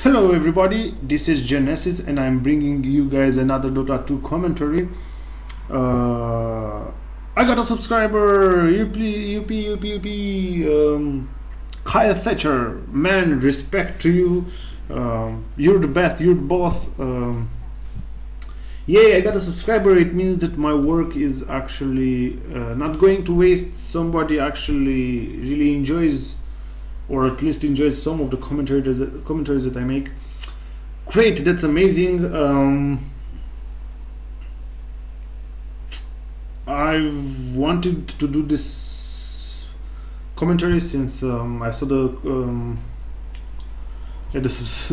Hello everybody, this is Genesis and I'm bringing you guys another Dota 2 commentary. I got a subscriber, Kyle Thatcher, man, respect to you. You're the best, you're the boss. Yeah, I got a subscriber. It means that my work is actually not going to waste. Somebody actually really enjoys, or at least enjoys some of the commentaries that I make. Great, that's amazing. I've wanted to do this commentary since I saw the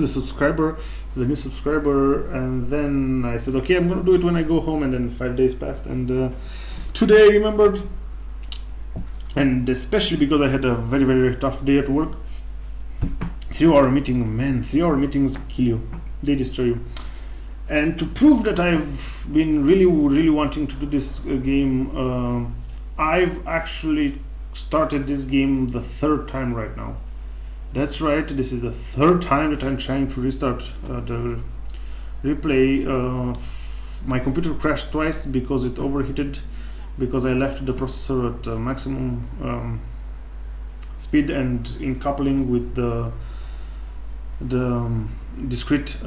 subscriber, the new subscriber, and then I said, okay, I'm gonna do it when I go home. And then 5 days passed, and today I remembered. And especially because I had a very, very tough day at work. 3-hour meeting, man, 3-hour meetings kill you, they destroy you. And to prove that I've been really wanting to do this game, I've actually started this game the 3rd time right now. That's right, this is the 3rd time that I'm trying to restart the replay. My computer crashed twice because it overheated, because I left the processor at maximum speed, and in coupling with the discrete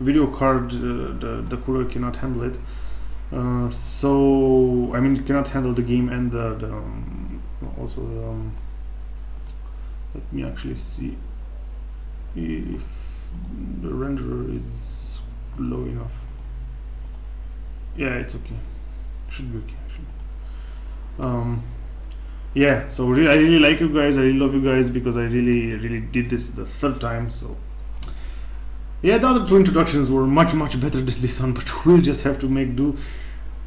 video card, the cooler cannot handle it. So I mean, it cannot handle the game and also let me actually see if the renderer is low enough. Yeah, it's okay. Should be okay actually. Yeah, so I really like you guys, I really love you guys, because I really did this the 3rd time. So yeah, the other 2 introductions were much better than this one, but we'll just have to make do.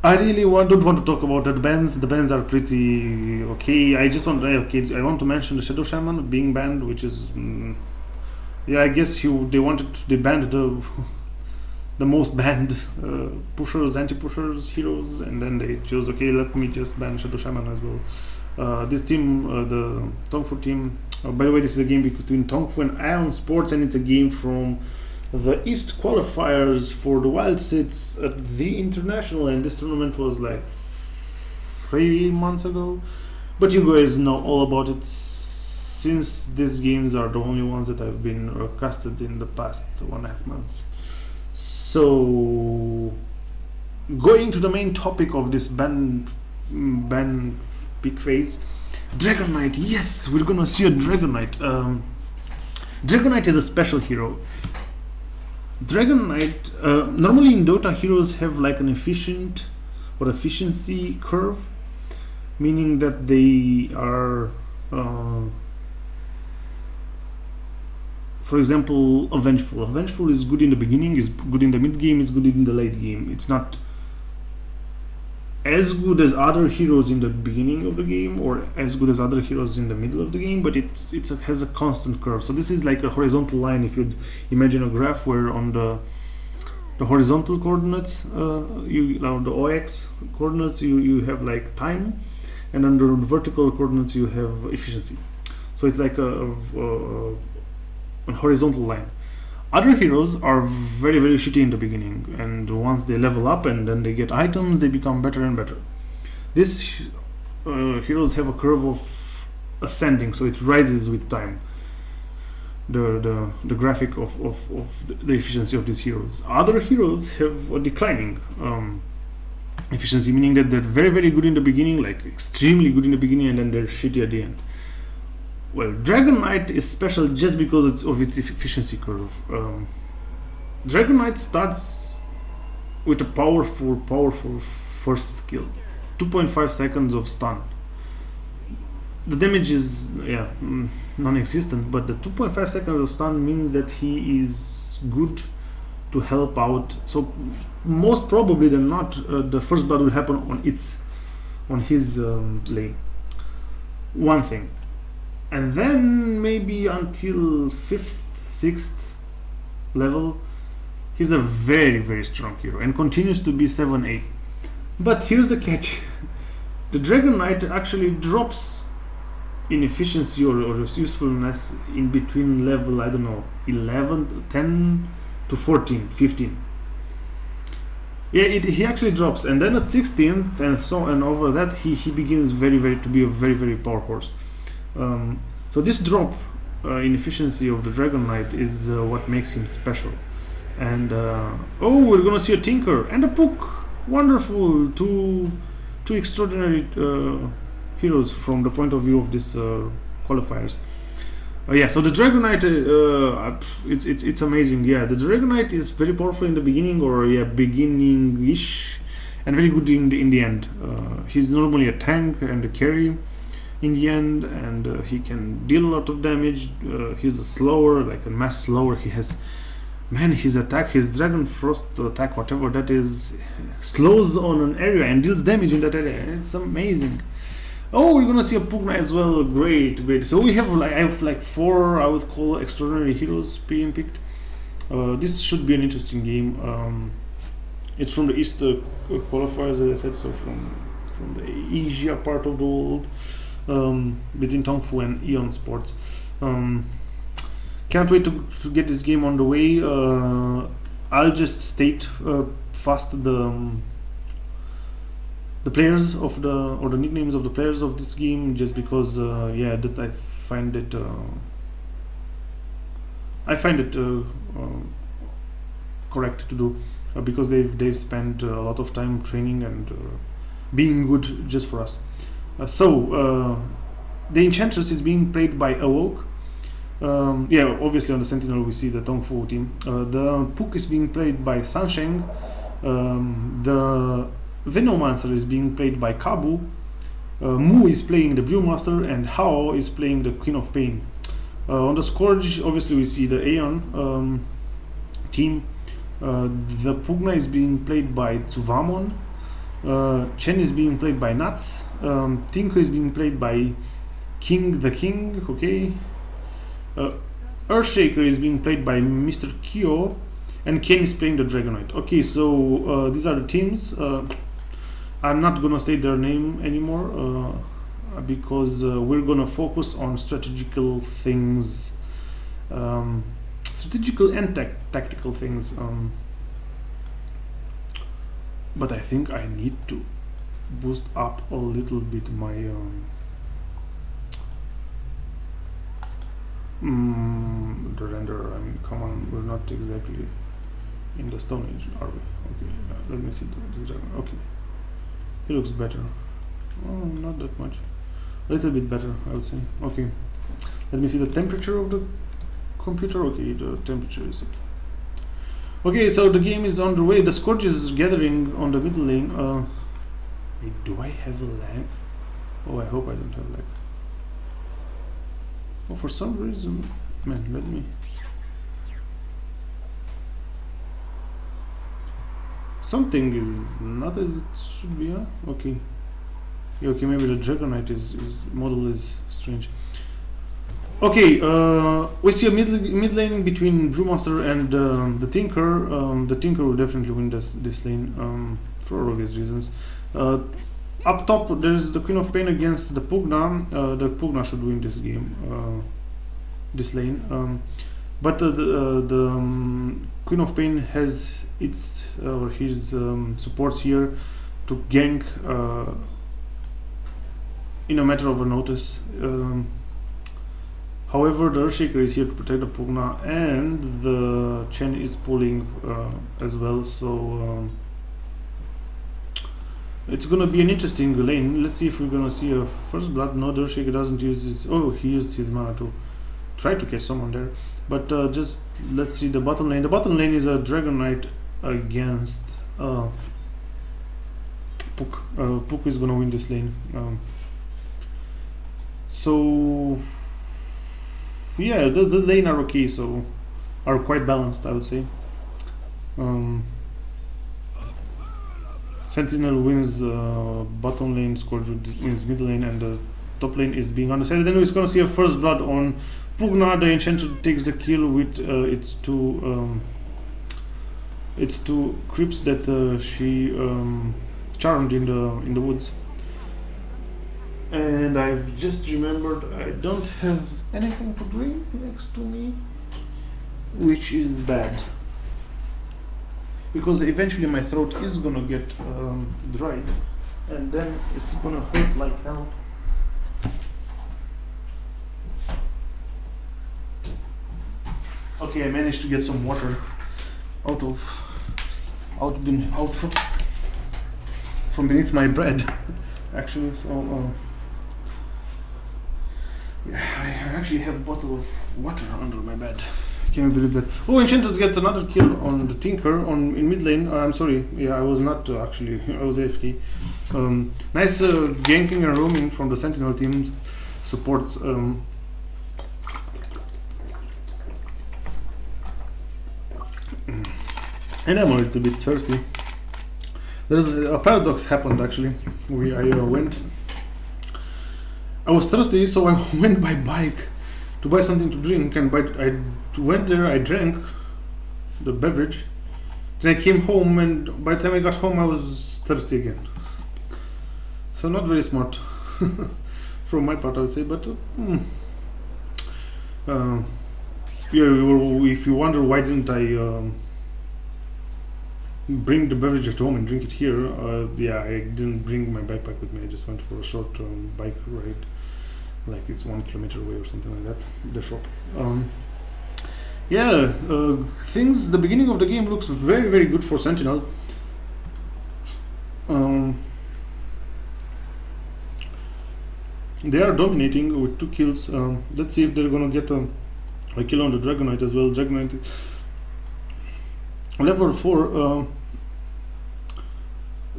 I really don't want to talk about the bands. The bands are pretty okay. I just want I want to mention the Shadow Shaman being banned, which is yeah, I guess they banned the most banned pushers, anti-pushers, heroes, and then they chose, okay, let me just ban Shadow Shaman as well. This team, the TongFU team, by the way, this is a game between TongFU and AEON Sports, and it's a game from the East qualifiers for the Wild Seats at the International, and this tournament was like 3 months ago. But you guys know all about it, since these games are the only ones that have been casted in the past 1.5 months. So, going to the main topic of this ban peak phase, Dragon Knight. Yes, we're gonna see a Dragon Knight. Dragon Knight is a special hero. Dragon Knight, normally in Dota, heroes have like an efficiency curve, meaning that they are, for example, a Vengeful. A Vengeful is good in the beginning, is good in the mid game, is good in the late game. It's not as good as other heroes in the beginning of the game, or as good as other heroes in the middle of the game, but it has a constant curve. So this is like a horizontal line. If you'd imagine a graph where on the horizontal coordinates, the OX coordinates, you have like time, and under the vertical coordinates you have efficiency. So it's like a horizontal line. Other heroes are very shitty in the beginning, and once they level up and then they get items, they become better and better. These heroes have a curve of ascending, so it rises with time, the graphic of the efficiency of these heroes. Other heroes have a declining efficiency, meaning that they're very good in the beginning, like extremely good in the beginning, and then they're shitty at the end. Well, Dragon Knight is special just because of its efficiency curve. Dragon Knight starts with a powerful first skill, 2.5 seconds of stun. The damage is non-existent, but the 2.5 seconds of stun means that he is good to help out. So most probably than not, the first blood will happen on his lane. One thing. And then maybe until 5th, 6th level, he's a very strong hero and continues to be 7-8. But here's the catch: the Dragon Knight actually drops inefficiency or usefulness in between level, I don't know, 11, 10 to 14, 15. Yeah, he actually drops, and then at 16th and so and over that he begins to be a very power horse. So this drop in efficiency of the Dragon Knight is what makes him special. And oh, we're gonna see a Tinker and a Puck. Wonderful, two extraordinary heroes from the point of view of these qualifiers. Yeah, so the Dragon Knight, it's amazing. Yeah, the Dragon Knight is very powerful in the beginning, or yeah, beginning-ish, and very good in the end. He's normally a tank and a carry in the end, and he can deal a lot of damage. He's a slower, like a mass slower. He has, man, his attack, his Dragon Frost attack, whatever that is, slows on an area and deals damage in that area. It's amazing. Oh, we're gonna see a Pugna as well. Great. So we have I have like 4, I would call, extraordinary heroes being picked. This should be an interesting game. It's from the East qualifiers, as I said, so from the Asia part of the world, between TongFU and AEON Sports. Can't wait to get this game on the way. I'll just state fast the players of or the nicknames of the players of this game, just because yeah, that I find it correct to do, because they've spent a lot of time training and being good just for us. So the Enchantress is being played by Awoke. Yeah, obviously on the Sentinel we see the TongFU team. The Puck is being played by Sansheng. The Venomancer is being played by Kabu. Mu is playing the Brewmaster, and Hao is playing the Queen of Pain. On the Scourge, obviously we see the AEON team. The Pugna is being played by Tsuvamon. Chen is being played by Nuts. Tinker is being played by the King. Okay. Earthshaker is being played by Mr. Kyo, and Ken is playing the Dragon Knight. Okay, so these are the teams. I'm not gonna state their name anymore because we're gonna focus on strategical things, strategical and tactical things. But I think I need to boost up a little bit my the render. I mean, come on, we're not exactly in the Stone Age, are we? Okay, let me see the dragon. Okay, he looks better. Oh, not that much, a little bit better, I would say. Okay, let me see the temperature of the computer. Okay, the temperature is okay. Okay, so the game is on the way. The Scourge is gathering on the middle lane. Wait, do I have a lag? Oh, I hope I don't have lag. Oh, for some reason, man, let me. Something is not as it should be, huh? Okay. Yeah, okay, maybe the Dragon Knight model is strange. Okay, we see a mid lane between Brewmaster and the Tinker. The Tinker will definitely win this lane for obvious reasons. Up top, there's the Queen of Pain against the Pugna. The Pugna should win this game, this lane. But the Queen of Pain has its his supports here to gank in a matter of a notice. However, the Earthshaker is here to protect the Pugna, and the Chen is pulling as well, so it's gonna be an interesting lane. Let's see if we're gonna see a first blood. No, the Earthshaker doesn't use his. Oh, he used his mana to try to catch someone there. But just let's see the bottom lane. The bottom lane is a Dragon Knight against Puck. Puck is gonna win this lane. So yeah, the lane are okay, so are quite balanced, I would say. Sentinel wins bottom lane, Scourge wins middle lane, and the top lane is being undecided. Then we're gonna see a first blood on Pugna. The Enchanter takes the kill with its two creeps that she charmed in the woods. And I've just remembered I don't have anything to drink next to me, which is bad, because eventually my throat is gonna get dry, and then it's gonna hurt like hell. Okay, I managed to get some water out from beneath my bread, actually. So yeah, I actually have a bottle of water under my bed. I can't believe that. Oh, Enchantress gets another kill on the Tinker in mid lane. I'm sorry, yeah, I was not actually. I was AFK. Nice ganking and roaming from the Sentinel team supports. And I'm a little bit thirsty. There's a paradox happened actually. I was thirsty, so I went by bike to buy something to drink, and I went there, I drank the beverage, then I came home, and by the time I got home I was thirsty again. So not very smart from my part, I would say, but yeah, if you wonder why didn't I bring the beverage at home and drink it here, yeah, I didn't bring my backpack with me. I just went for a short bike ride, like it's 1 kilometer away or something like that, the shop. Yeah, the beginning of the game looks very, very good for Sentinel. They are dominating with 2 kills. Let's see if they're gonna get a kill on the Dragonite as well. Dragonite level 4.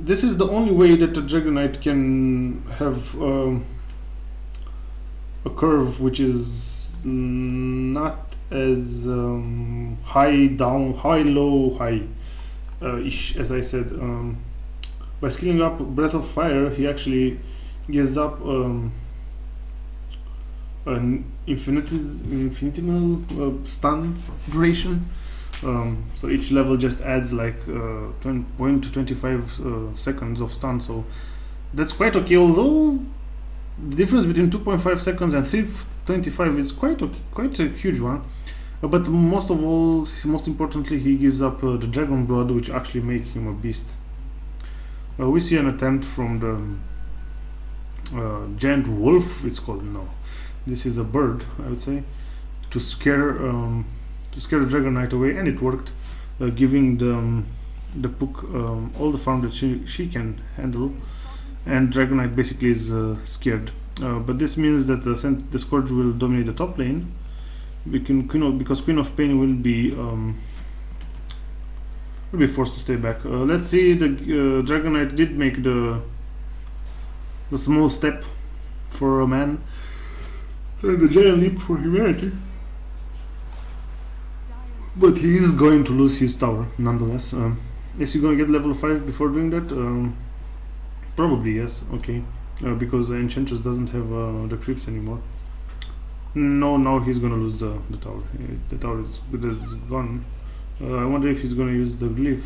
This is the only way that the Dragonite can have a curve which is not as high, low, high ish, as I said. By skilling up Breath of Fire, he actually gives up an infinitesimal stun duration. So each level just adds like 0.25 seconds of stun, so that's quite okay, although the difference between 2.5 seconds and 3.25 is quite a huge one. But most importantly, he gives up the Dragon Blood, which actually makes him a beast. We see an attempt from the giant wolf, it's called. No, this is a bird, I would say, to scare the Dragonite away, and it worked, giving the Puck all the farm that she can handle, and Dragonite basically is scared. But this means that the Scourge will dominate the top lane, because Queen of Pain will be forced to stay back. Let's see, the Dragonite did make the small step for a man, and the giant leap for humanity. But he is going to lose his tower nonetheless. Is he going to get level 5 before doing that? Probably yes. Okay, because Enchantress doesn't have the creeps anymore. No, now he's going to lose the tower. The tower is gone. I wonder if he's going to use the glyph.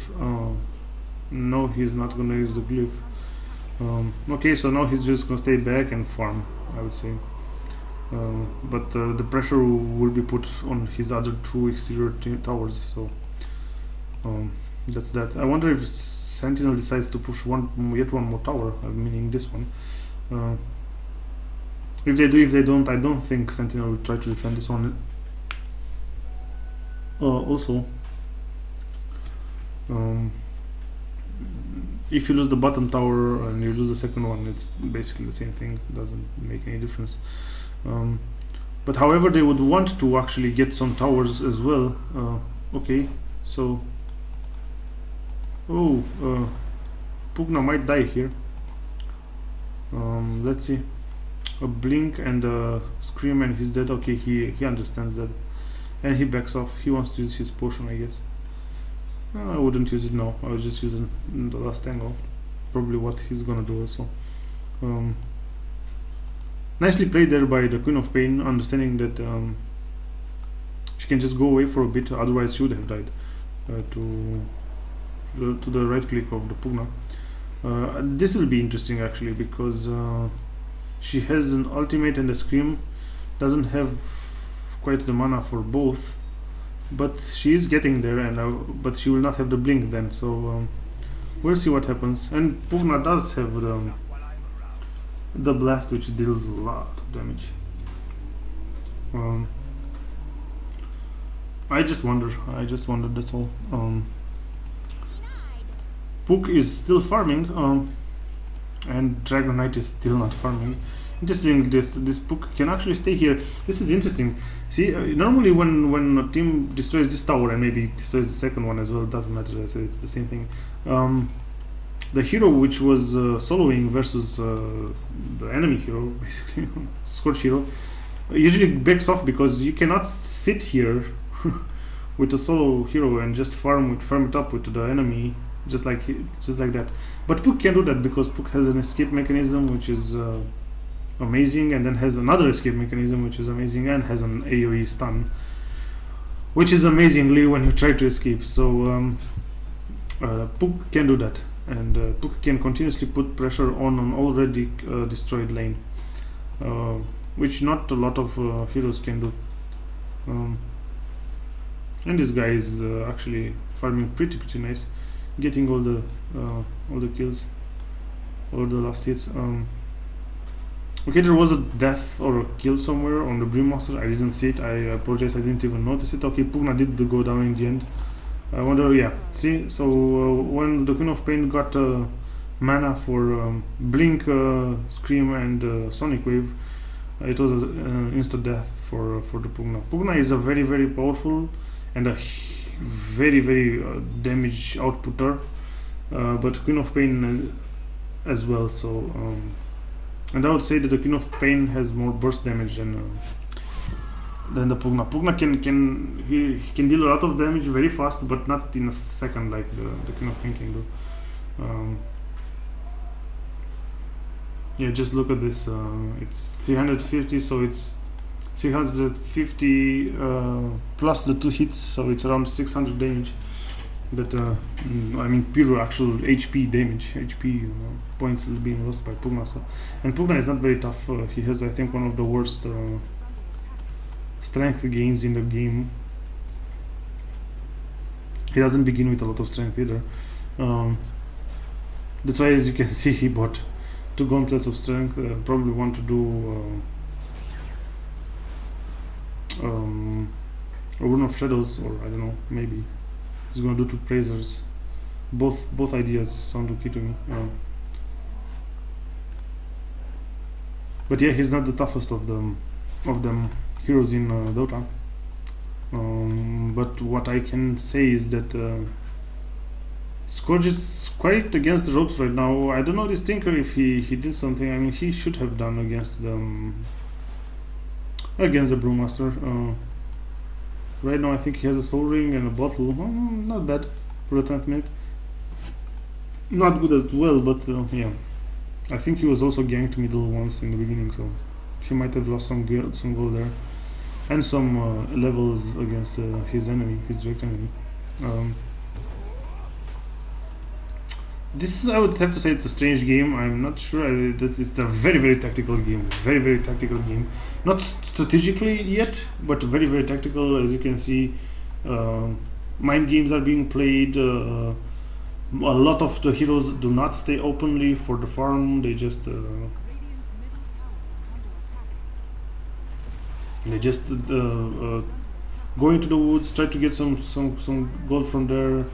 No, he's not going to use the glyph. Okay, so now he's just going to stay back and farm, I would say. But the pressure will be put on his other 2 exterior towers, so that's that. I wonder if Sentinel decides to push yet one more tower, meaning this one. If they do, if they don't, I don't think Sentinel will try to defend this one. Also, if you lose the bottom tower and you lose the second one, it's basically the same thing, doesn't make any difference. But however, they would want to actually get some towers as well. Okay, so Pugna might die here. Let's see, a blink and a scream and he's dead. Okay, he understands that, and he backs off. He wants to use his potion, I guess. I wouldn't use it now. I was just using the last angle. Probably what he's gonna do also. Nicely played there by the Queen of Pain, understanding that she can just go away for a bit, otherwise she would have died to the right click of the Pugna. This will be interesting actually, because She has an ultimate and a scream. Doesn't have quite the mana for both, but she is getting there, and but she will not have the blink then. So we'll see what happens. And Pugna does have the blast, which deals a lot of damage. I just wonder. That's all. Pug is still farming, and Dragon Knight is still not farming. Interesting. This Pug can actually stay here. This is interesting. See, normally when a team destroys this tower and maybe destroys the second one as well, it doesn't matter. I said it's the same thing. The hero which was soloing versus the enemy hero, basically Scorch hero, usually backs off because you cannot sit here with a solo hero and just farm it up with the enemy just like that. But Pug can do that because Pug has an escape mechanism which is amazing, and then has another escape mechanism which is amazing, and has an AoE stun, which is amazingly when you try to escape. So Pug can do that, and Pug can continuously put pressure on an already destroyed lane, which not a lot of heroes can do. And this guy is actually farming pretty nice, getting all the kills, all the last hits. Okay, there was a death or a kill somewhere on the Brewmaster. I didn't see it. I apologize. I didn't even notice it. Okay, Pugna did go down in the end. I wonder. Yeah. See. So when the Queen of Pain got mana for Blink, Scream, and Sonic Wave, it was an instant death for the Pugna. Pugna is a very powerful and a very damage outputter, but Queen of Pain as well. So and I would say that the Queen of Pain has more burst damage than the Pugna. Pugna can deal a lot of damage very fast, but not in a second like the Queen of Pain can do. Yeah, just look at this. It's 350, so it's 350 plus the 2 hits, so it's around 600 damage. That I mean pure actual HP damage, HP points being lost by Pugna. So, and Pugna is not very tough. He has, I think, one of the worst strength gains in the game. He doesn't begin with a lot of strength either. That's why, as you can see, he bought 2 gauntlets of strength. Probably want to do a Rune of Shadows, or I don't know, maybe he's gonna do 2 Praisers. Both ideas sound okay to me. But yeah, he's not the toughest of them heroes in Dota. But what I can say is that Scourge is quite against the ropes right now. I don't know this Tinker if he did something. I mean, he should have done against the Brewmaster. Right now I think he has a Soul Ring and a bottle. Not bad for the 10th minute. Not good as well, but yeah. I think he was also ganked middle once in the beginning, so he might have lost some gold there. And some levels against his enemy, his direct enemy. This is, I would have to say, it's a strange game. I'm not sure that it's a very tactical game. Very tactical game. Not strategically yet, but very tactical. As you can see, mind games are being played. A lot of the heroes do not stay openly for the farm. They just go into the woods, try to get some gold from there.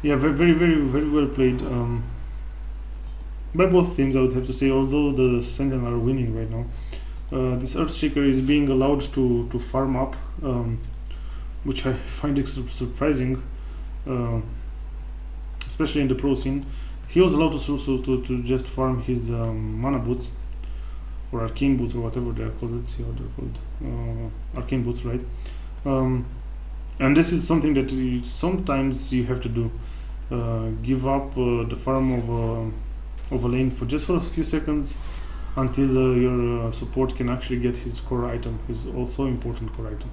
Yeah, very well played by both teams, I would have to say. Although the Sentinel are winning right now, this Earthshaker is being allowed to farm up, which I find surprising, especially in the pro scene. He was allowed to just farm his mana boots, or arcane boots, or whatever they are called. Let's see how they're called. Arcane boots, right? And this is something that sometimes you have to do. Give up the farm of a lane for a few seconds until your support can actually get his core item, his also important core item.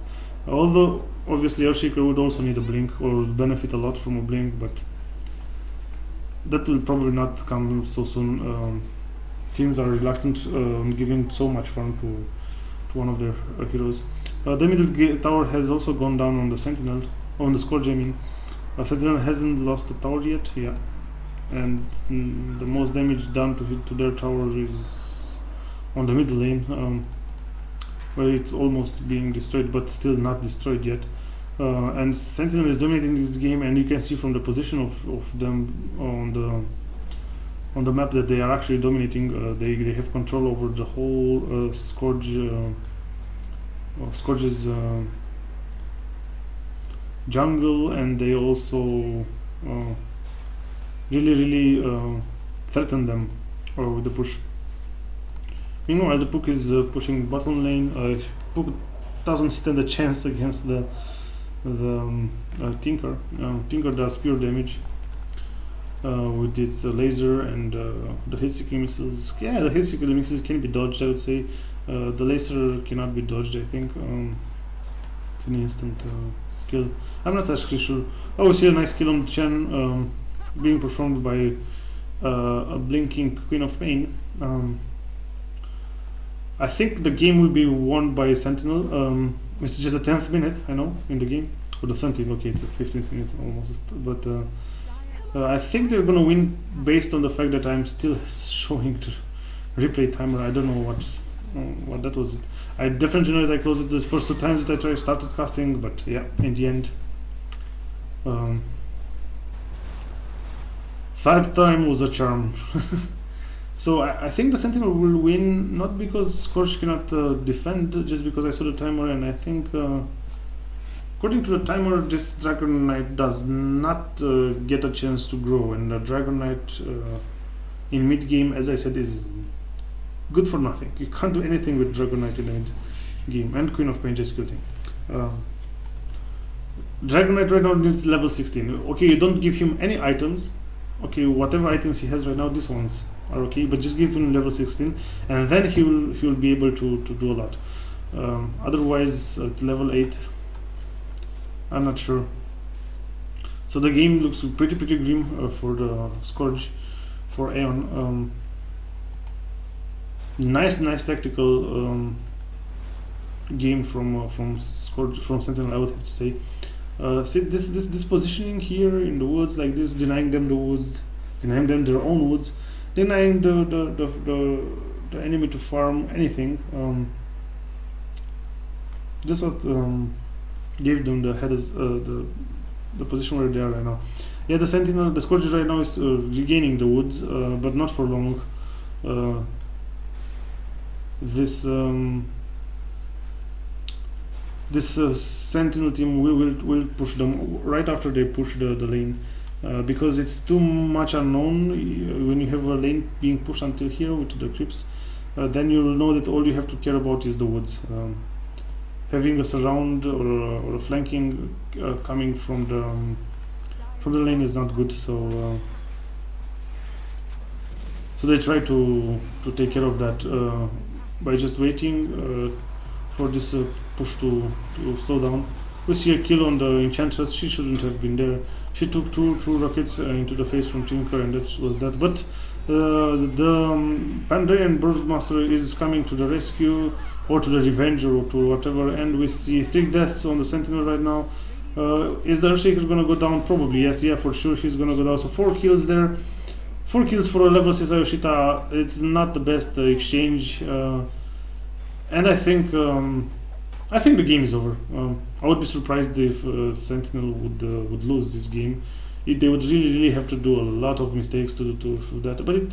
Although obviously Earthshaker would also need a blink, or would benefit a lot from a blink, but that will probably not come so soon. Teams are reluctant giving so much farm to one of their heroes. The middle tower has also gone down on the Sentinel, on the Scourge. I mean, Sentinel hasn't lost the tower yet, yeah, and the most damage done to their tower is on the middle lane, where it's almost being destroyed, but still not destroyed yet. And Sentinel is dominating this game, and you can see from the position of them on the map that they are actually dominating. They have control over the whole Scourge's jungle, and they also really threaten them with the push. Meanwhile, the Puck is pushing bottom lane. Puck doesn't stand a chance against the Tinker. Tinker does pure damage with its laser and the hit-seeking missiles. Yeah, the hit-seeking missiles can be dodged, I would say. The laser cannot be dodged, I think. It's an instant skill. I'm not actually sure. Oh, we see a nice kill on Chen being performed by a blinking Queen of Pain. I think the game will be won by Sentinel. It's just the 10th minute, I know, in the game. Or the 13th, okay, it's the 15th minute almost. But I think they're gonna win based on the fact that I'm still showing the replay timer. I don't know what that was. I definitely know that I closed it the first 2 times that I started casting, but yeah, in the end. Third time was a charm. So I think the Sentinel will win, not because Scourge cannot defend, just because I saw the timer, and I think according to the timer, this Dragon Knight does not get a chance to grow, and the Dragon Knight in mid game, as I said, is good for nothing. You can't do anything with Dragon Knight in the mid game, and Queen of Pain just killed him. Dragon Knight right now needs level 16. Okay, you don't give him any items. Okay, whatever items he has right now, these ones are okay, but just give him level 16, and then he will be able to do a lot. Otherwise, at level 8, I'm not sure. So the game looks pretty grim for the Scourge, for AEON. Nice tactical game from Scourge, from Sentinel, I would have to say. See this positioning here in the woods like this, denying them the woods, denying them their own woods, denying the enemy to farm anything. This what gave them the head the position where they are right now. Yeah, the Sentinel, the Scourge right now is regaining the woods, but not for long. This Sentinel team will push them right after they push the lane, because it's too much unknown. When you have a lane being pushed until here with the creeps, then you'll know that all you have to care about is the woods. Having a surround or a flanking coming from the lane is not good. So they try to take care of that by just waiting for this push to slow down. We see a kill on the Enchantress. She shouldn't have been there. She took two rockets into the face from Tinker, and that was that. But the Pandarian Birdmaster is coming to the rescue, or to the Revenger, or to whatever, and we see 3 deaths on the Sentinel right now. Is the Earthshaker gonna go down? Probably, yes, yeah, for sure he's gonna go down. So 4 kills there. 4 kills for a level 6 Ayoshita. It's not the best exchange. And I think the game is over. I would be surprised if Sentinel would lose this game. They would really have to do a lot of mistakes to do that. But it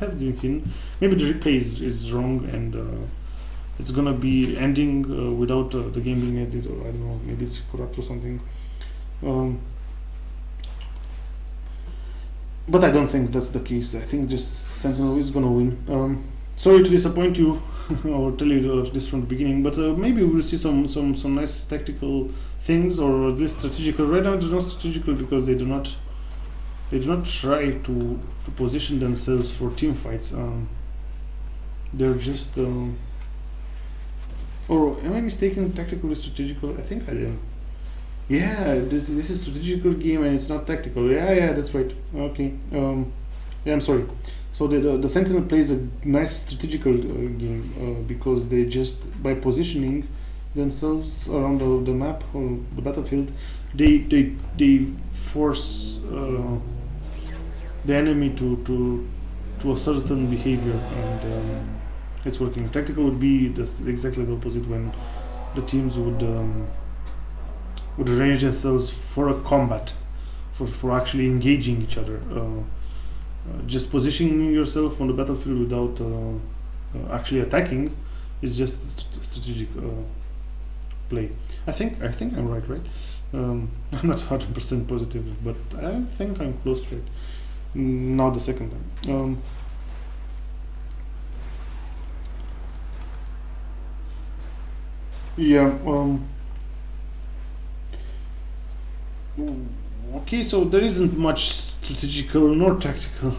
has been seen. Maybe the replay is wrong, and it's gonna be ending without the game being ended, or I don't know, maybe it's corrupt or something. But I don't think that's the case. I think just Sentinel is gonna win. Sorry to disappoint you or tell you this from the beginning, but maybe we'll see some nice tactical things, or this strategical. Right now, it's not strategical because they do not try to position themselves for team fights. They're just or am I mistaken? Tactical is strategical. I think I am. Yeah, this is strategical game and it's not tactical. Yeah, that's right. Okay. Yeah, I'm sorry. So the Sentinel plays a nice strategical game because they just, by positioning themselves around the map or the battlefield, they force the enemy to a certain behavior, and it's working. Tactical would be exactly the opposite, when the teams would arrange themselves for a combat, for actually engaging each other. Just positioning yourself on the battlefield without actually attacking is just strategic play. I think I'm right? I'm not 100% positive, but I think I'm close to it. Not the second time. Yeah. Okay, so there isn't much strategical nor tactical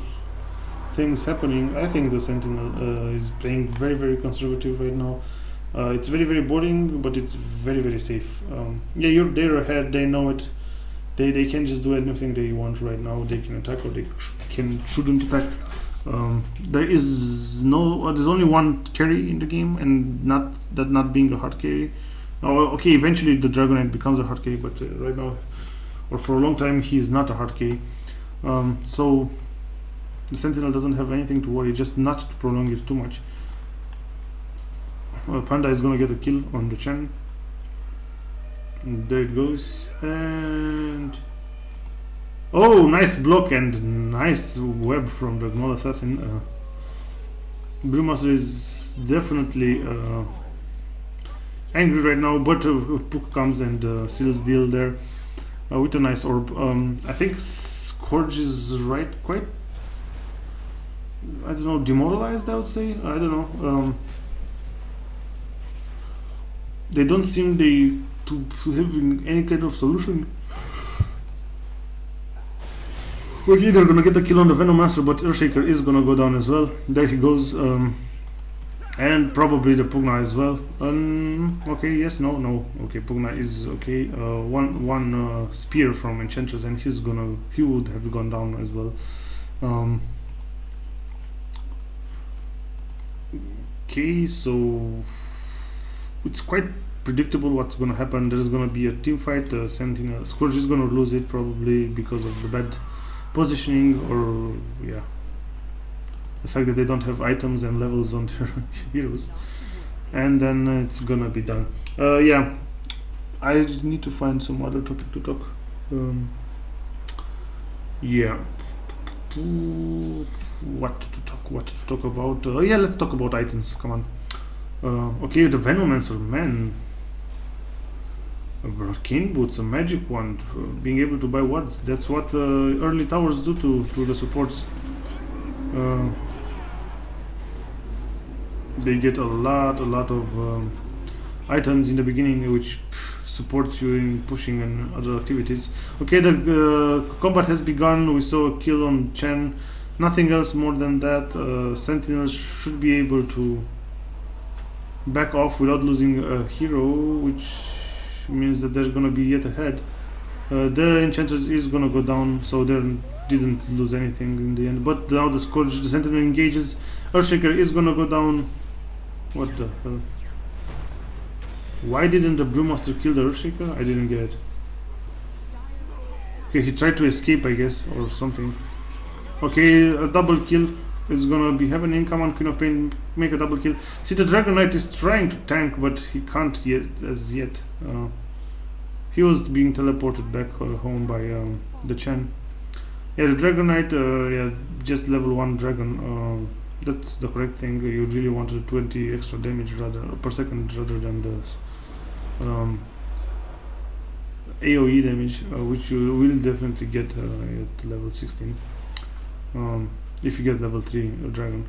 things happening. I think the Sentinel is playing very, very conservative right now. It's very, very boring, but it's very, very safe. Yeah, they're ahead. They know it. They can just do anything they want right now. They can attack or they shouldn't attack. There's only one carry in the game, and not being a hard carry. Okay, eventually the Dragon Knight becomes a hard carry, but right now, or for a long time, he is not a hard carry. So the Sentinel doesn't have anything to worry, just not to prolong it too much. Panda is gonna get a kill on the Chen. And there it goes, and oh, nice block and nice web from the Gnoll Assassin. Brewmaster is definitely angry right now, but Puck comes and seals the deal there with a nice orb. I think Scourge is quite, I don't know, demoralized, I would say. I don't know. They don't seem to having any kind of solution. Okay, they're gonna get the kill on the Venomaster, but Earthshaker is gonna go down as well. There he goes, and probably the Pugna as well. Okay, yes, no. Okay, Pugna is okay. One spear from Enchantress, and he would have gone down as well. Okay, so it's quite predictable what's gonna happen. There's gonna be a team fight. Sentinel Scourge is gonna lose it probably because of the bad positioning, or yeah, the fact that they don't have items and levels on their heroes, and then it's gonna be done. Yeah, I just need to find some other topic to talk. Yeah, what to talk about? Yeah, let's talk about items. Come on. Okay, the Venomancer, man. Arcane Boots, a magic wand, being able to buy wards. That's what early towers do to the supports. They get a lot of items in the beginning, which supports you in pushing and other activities. Okay, the combat has begun. We saw a kill on Chen. Nothing else more than that. Sentinels should be able to back off without losing a hero, which means that they're gonna be yet ahead. The Enchantress is gonna go down, so they didn't lose anything in the end. But now the Scourge, the Sentinel engages. Earthshaker is gonna go down. What the hell? Why didn't the Brewmaster kill the Earthshaker? I didn't get it. Okay, he tried to escape, I guess, or something. Okay, a double kill is gonna be happening. Come on, Queen of Pain, make a double kill. See, the Dragon Knight is trying to tank, but he can't yet, as yet. He was being teleported back home by the Chen. Yeah, the Dragon Knight, yeah, just level 1 dragon. That's the correct thing. You really wanted 20 extra damage per second rather than the AOE damage, which you will definitely get at level 16. If you get level 3 dragon.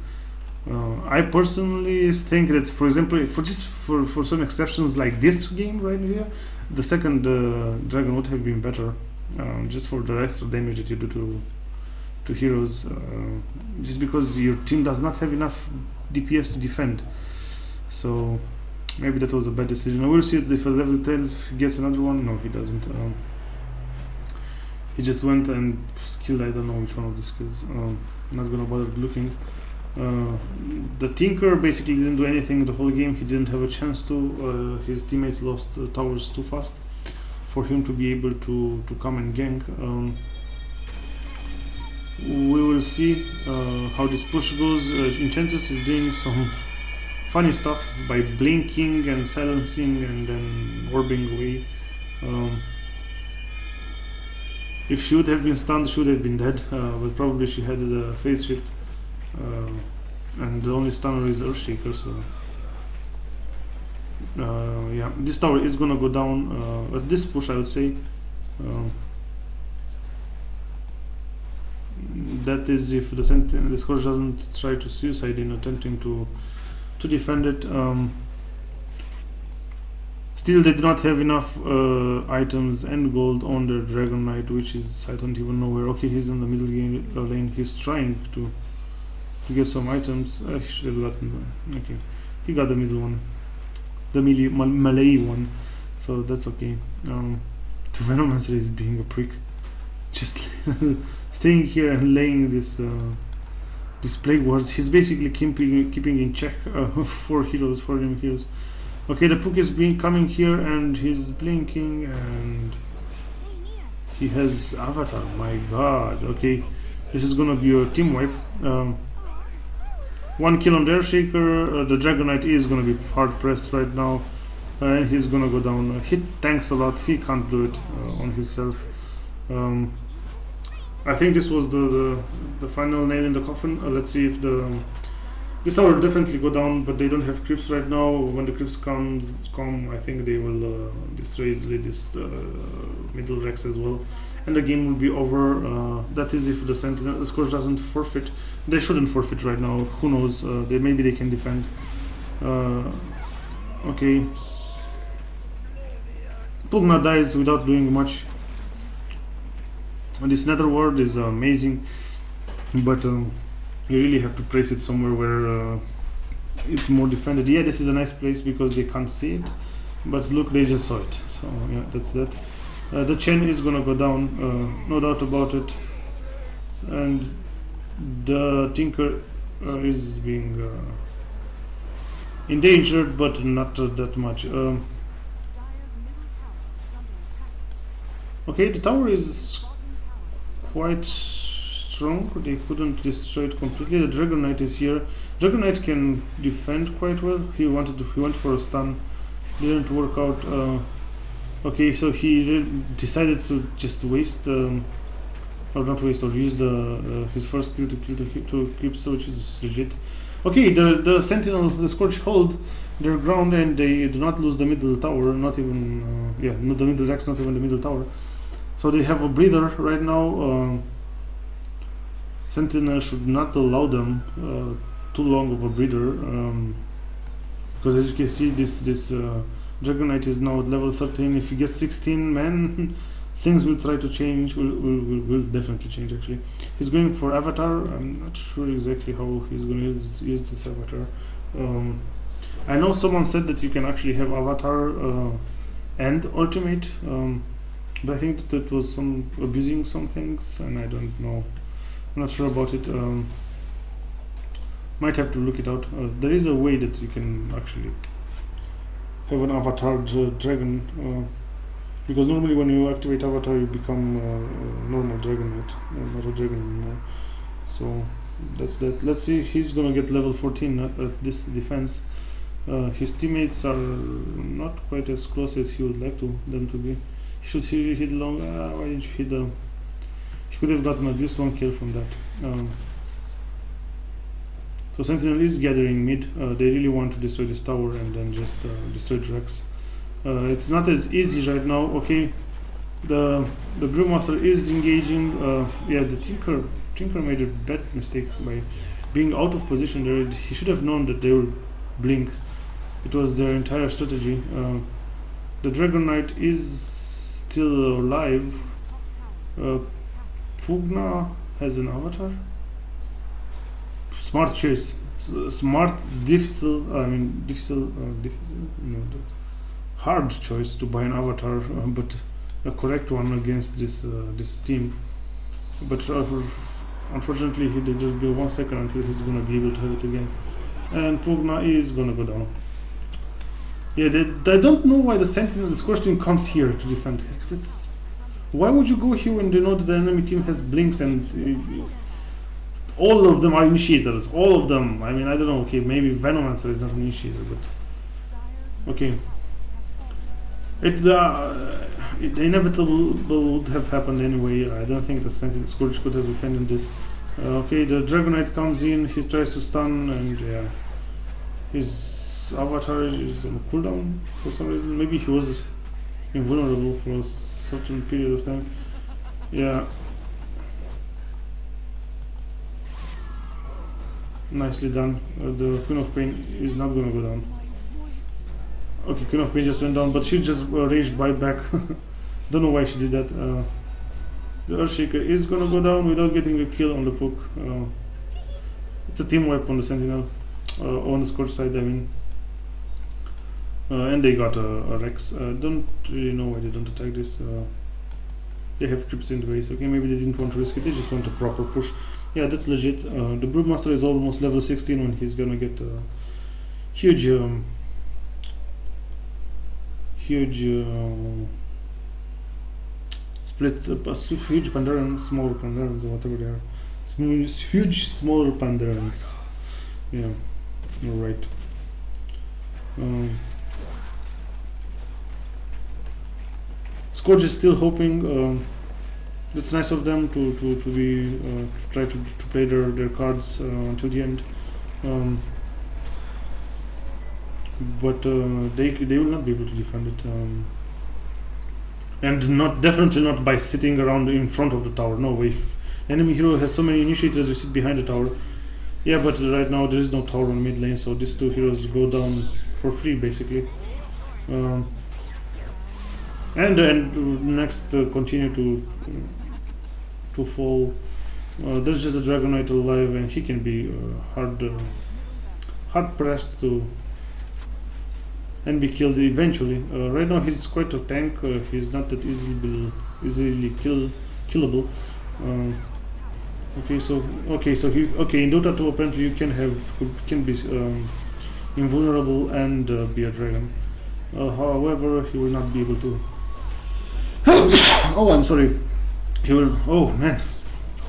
I personally think that, for example, for some exceptions like this game right here, the second dragon would have been better, just for the extra damage that you do to heroes, just because your team does not have enough DPS to defend. So Maybe that was a bad decision. I will see if a level 10 gets another one. No, he doesn't. He just went and killed, I don't know which one of the skills. Not gonna bother looking. The Tinker basically didn't do anything the whole game. He didn't have a chance to. His teammates lost towers too fast for him to be able to come and gank. We will see how this push goes. Enchantress is doing some funny stuff by blinking and silencing and then orbing away. If she would have been stunned, she would have been dead, but probably she had the phase shift, and the only stunner is Earthshaker, so yeah, this tower is gonna go down at this push, I would say. That is if the Scourge doesn't try to suicide in attempting to defend it. Still, they do not have enough items and gold on their Dragon Knight, which is, I don't even know where. Okay, he's in the middle lane. He's trying to get some items. He should have gotten one. Okay, he got the middle one, the melee one, so that's okay. The Venomancer is being a prick, just staying here and laying this plague wards. He's basically keeping in check 4 heroes, 4 enemy heroes. Okay, the Pook is coming here and he's blinking and he has Avatar. My god. Okay, this is gonna be a team wipe. 1 kill on the Earthshaker. The Dragon Knight is gonna be hard pressed right now, and he's gonna go down. He tanks a lot. He can't do it on himself. I think this was the final nail in the coffin. Let's see if this tower will definitely go down, but they don't have creeps right now. When the creeps come, I think they will destroy easily this middle Rex as well, and the game will be over. That is if the Sentinel, the Scourge doesn't forfeit. They shouldn't forfeit right now. Who knows? Maybe they can defend. Okay, Pugna dies without doing much. And this Nether Ward is amazing, but you really have to place it somewhere where it's more defended. Yeah, this is a nice place because they can't see it, but look, they just saw it. So yeah, that's that. The chain is gonna go down, no doubt about it, and the Tinker is being endangered, but not that much. Okay, the tower is quite strong. They couldn't destroy it completely. The Dragon Knight is here. Dragon Knight can defend quite well. He went for a stun, didn't work out. Okay, so he decided to just waste, or not waste, or use his first kill to kill the 2 creeps, which is legit. Okay, the Sentinel, the Scourge hold their ground and they do not lose the middle tower. Not even not the middle Rex, not even the middle tower. So they have a breather right now. Sentinel should not allow them too long of a breather, because as you can see, this Dragon Knight is now at level 13. If he gets 16, man, things will try to change. Will definitely change. Actually, he's going for Avatar. I'm not sure exactly how he's going to use this Avatar. I know someone said that you can actually have Avatar and Ultimate. But I think that was some abusing some things, and I don't know. I'm not sure about it. Might have to look it out. There is a way that you can actually have an Avatar dragon, because normally when you activate Avatar, you become a normal Dragon Knight, not a dragon anymore. So that's that. Let's see. He's gonna get level 14 at this defense. His teammates are not quite as close as he would like them to be. Should he hit long? Why didn't you hit them? He could have gotten at least 1 kill from that. So Sentinel is gathering mid. They really want to destroy this tower and then just destroy Rex. It's not as easy right now. Okay, the Brewmaster is engaging. Yeah, the Tinker made a bad mistake by being out of position there. He should have known that they would blink. It was their entire strategy. The Dragon Knight is still alive. Pugna has an Avatar. Smart choice smart, difficult, no, hard choice to buy an avatar, but a correct one against this team. But unfortunately, there'll just be 1 second until he's gonna be able to have it again, and Pugna is gonna go down. Yeah, I don't know why the Sentinel, the Scorch team, comes here to defend. Why would you go here when you know that the enemy team has blinks and all of them are initiators? All of them. I mean, I don't know. Okay, maybe Venomancer is not an initiator, but okay. The inevitable would have happened anyway. I don't think the Sentinel Scourge could have defended this. Okay, the Dragonite comes in. He tries to stun, and yeah, his avatar is on cooldown for some reason. Maybe he was invulnerable for a certain period of time. Yeah. Nicely done. The Queen of Pain is not gonna go down. Okay, Queen of Pain just went down, but she just raged back. Don't know why she did that. The Earthshaker is gonna go down without getting a kill on the Puck. It's a team wipe on the Sentinel, on the Scorch side, I mean. And they got a Rex. Don't really know why they don't attack this. They have creeps in the base. Okay, maybe they didn't want to risk it, they just want a proper push. Yeah, that's legit. The Broodmaster is almost level 16 when he's gonna get a huge split, huge Pandaren, smaller Pandarans, or whatever they are. Huge, smaller Pandarans. Yeah, you're right. Scourge is still hoping. That's nice of them to try to play their cards until the end. But they will not be able to defend it, and definitely not by sitting around in front of the tower. No, if enemy hero has so many initiators, you sit behind the tower. Yeah, but right now there is no tower on mid lane, so these two heroes go down for free basically. And next continue to fall. There's just a Dragonite alive, and he can be hard pressed to and be killed eventually. Right now he's quite a tank. He's not that easily killable. Okay, so in Dota 2 apparently you can be invulnerable and be a dragon. However, he will not be able to. Oh, I'm sorry. He will. Oh man.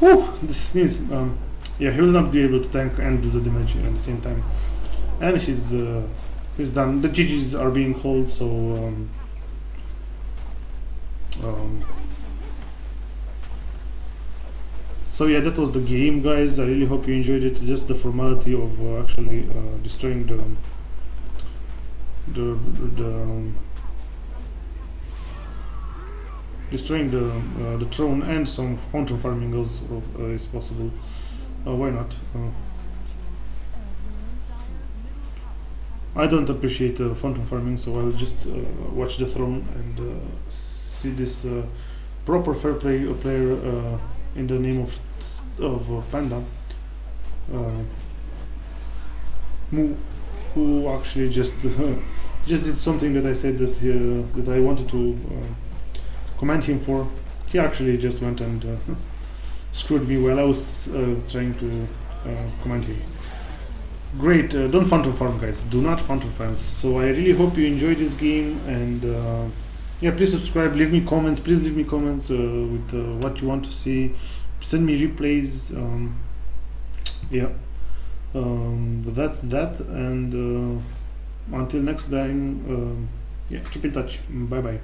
Whew, this sneeze. Yeah, he will not be able to tank and do the damage at the same time. And he's done. The GGs are being called, so so yeah, that was the game, guys. I really hope you enjoyed it. Just the formality of actually destroying the throne, and some phantom farming also is possible. Why not? I don't appreciate phantom farming, so I'll just watch the throne and see this proper fair play player in the name of Panda, who actually just did something that I said that I wanted to commend him for. He actually just went and screwed me while I was trying to commend him. Great. Don't phantom farm, guys. Do not phantom farm. So I really hope you enjoyed this game, and yeah, please subscribe, leave me comments. Please leave me comments with what you want to see. Send me replays. Yeah, but that's that, and until next time, yeah, keep in touch. Bye bye.